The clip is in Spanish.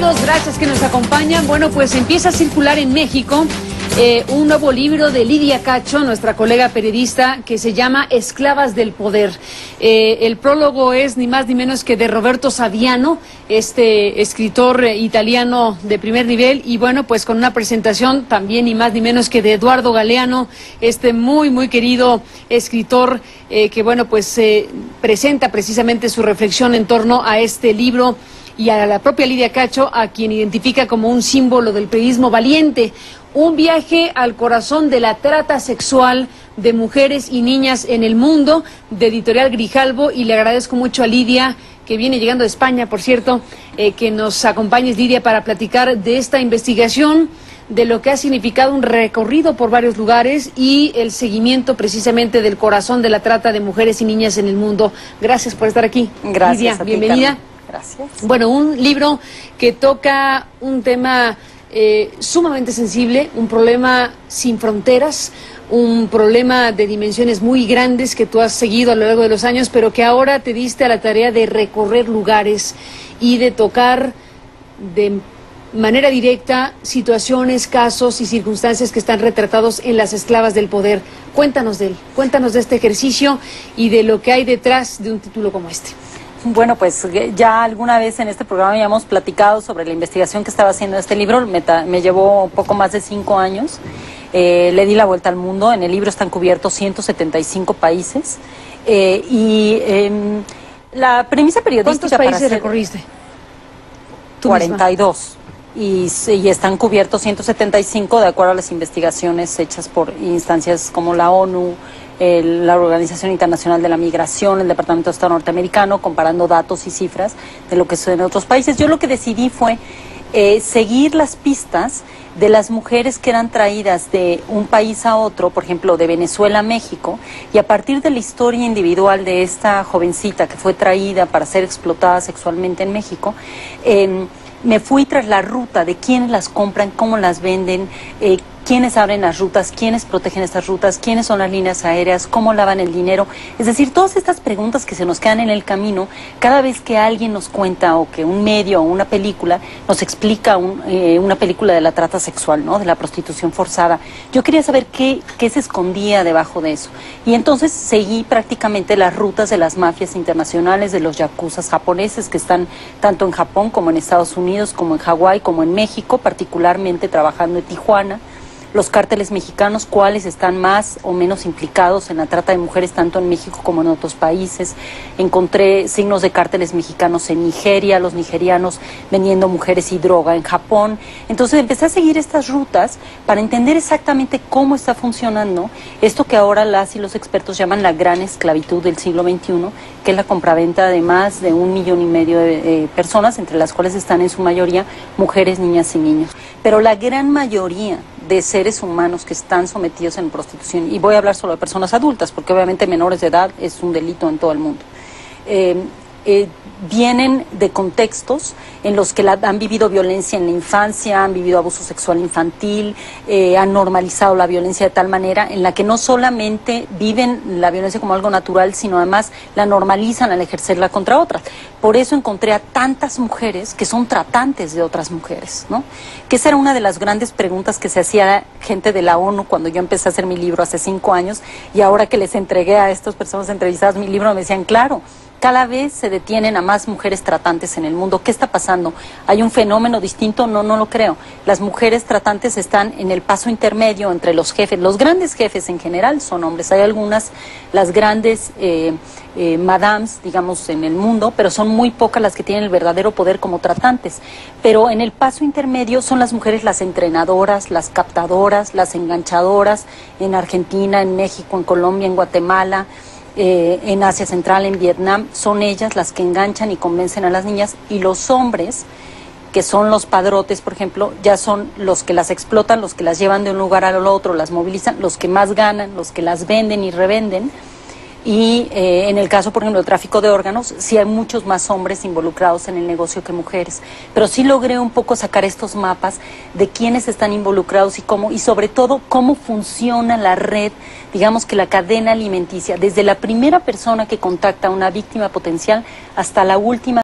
Bienvenidos, gracias que nos acompañan. Bueno, pues empieza a circular en México un nuevo libro de Lidia Cacho, nuestra colega periodista, que se llama Esclavas del Poder. El prólogo es ni más ni menos que de Roberto Saviano, este escritor italiano de primer nivel, y bueno, pues con una presentación también ni más ni menos que de Eduardo Galeano, este muy querido escritor que bueno, pues presenta precisamente su reflexión en torno a este libro y a la propia Lidia Cacho, a quien identifica como un símbolo del periodismo valiente. Un viaje al corazón de la trata sexual de mujeres y niñas en el mundo, de Editorial Grijalbo, y le agradezco mucho a Lidia, que viene llegando de España, por cierto, que nos acompañes, Lidia, para platicar de esta investigación, de lo que ha significado un recorrido por varios lugares y el seguimiento precisamente del corazón de la trata de mujeres y niñas en el mundo. Gracias por estar aquí. Gracias. Lidia, bienvenida. Gracias. Bueno, un libro que toca un tema sumamente sensible, un problema sin fronteras, un problema de dimensiones muy grandes que tú has seguido a lo largo de los años, pero que ahora te diste a la tarea de recorrer lugares y de tocar de manera directa situaciones, casos y circunstancias que están retratados en Las Esclavas del Poder. Cuéntanos de él, cuéntanos de este ejercicio y de lo que hay detrás de un título como este. Bueno, pues ya alguna vez en este programa ya hemos platicado sobre la investigación que estaba haciendo este libro. Me llevó un poco más de 5 años. Le di la vuelta al mundo. En el libro están cubiertos 175 países. La premisa periodística... ¿Cuántos países recorriste? 42. Y están cubiertos 175 de acuerdo a las investigaciones hechas por instancias como la ONU, la Organización Internacional de la Migración, el Departamento de Estado norteamericano, comparando datos y cifras de lo que sucede en otros países. Yo lo que decidí fue seguir las pistas de las mujeres que eran traídas de un país a otro, por ejemplo, de Venezuela a México, y a partir de la historia individual de esta jovencita que fue traída para ser explotada sexualmente en México, me fui tras la ruta de quiénes las compran, cómo las venden, quiénes abren las rutas, quiénes protegen estas rutas, quiénes son las líneas aéreas, cómo lavan el dinero. Es decir, todas estas preguntas que se nos quedan en el camino cada vez que alguien nos cuenta o que un medio o una película nos explica una película de la trata sexual, ¿no? De la prostitución forzada. Yo quería saber qué se escondía debajo de eso. Y entonces seguí prácticamente las rutas de las mafias internacionales, de los yakuzas japoneses que están tanto en Japón como en Estados Unidos, como en Hawái, como en México, particularmente trabajando en Tijuana. Los cárteles mexicanos, cuáles están más o menos implicados en la trata de mujeres tanto en México como en otros países. Encontré signos de cárteles mexicanos en Nigeria, los nigerianos vendiendo mujeres y droga en Japón. Entonces empecé a seguir estas rutas para entender exactamente cómo está funcionando esto que ahora las y los expertos llaman la gran esclavitud del siglo XXI, que es la compraventa de más de 1,5 millones de personas, entre las cuales están en su mayoría mujeres, niñas y niños. Pero la gran mayoría de seres humanos que están sometidos en prostitución, y voy a hablar solo de personas adultas, porque obviamente menores de edad es un delito en todo el mundo, vienen de contextos en los que han vivido violencia en la infancia, han vivido abuso sexual infantil, han normalizado la violencia de tal manera en la que no solamente viven la violencia como algo natural, sino además la normalizan al ejercerla contra otras. Por eso encontré a tantas mujeres que son tratantes de otras mujeres, ¿no? Que esa era una de las grandes preguntas que se hacía gente de la ONU cuando yo empecé a hacer mi libro hace 5 años, y ahora que les entregué a estas personas entrevistadas mi libro me decían, claro, cada vez se detienen a más mujeres tratantes en el mundo. ¿Qué está pasando? ¿Hay un fenómeno distinto? No lo creo. Las mujeres tratantes están en el paso intermedio entre los jefes. Los grandes jefes en general son hombres. Hay algunas, las grandes madams, digamos, en el mundo, pero son muy pocas las que tienen el verdadero poder como tratantes. Pero en el paso intermedio son las mujeres las entrenadoras, las captadoras, las enganchadoras, en Argentina, en México, en Colombia, en Guatemala, en Asia Central, en Vietnam. Son ellas las que enganchan y convencen a las niñas, y los hombres, que son los padrotes, por ejemplo, ya son los que las explotan, los que las llevan de un lugar al otro, las movilizan, los que más ganan, los que las venden y revenden. Y en el caso, por ejemplo, del tráfico de órganos, sí hay muchos más hombres involucrados en el negocio que mujeres. Pero sí logré un poco sacar estos mapas de quiénes están involucrados y cómo, y sobre todo cómo funciona la red, digamos que la cadena alimenticia, desde la primera persona que contacta a una víctima potencial hasta la última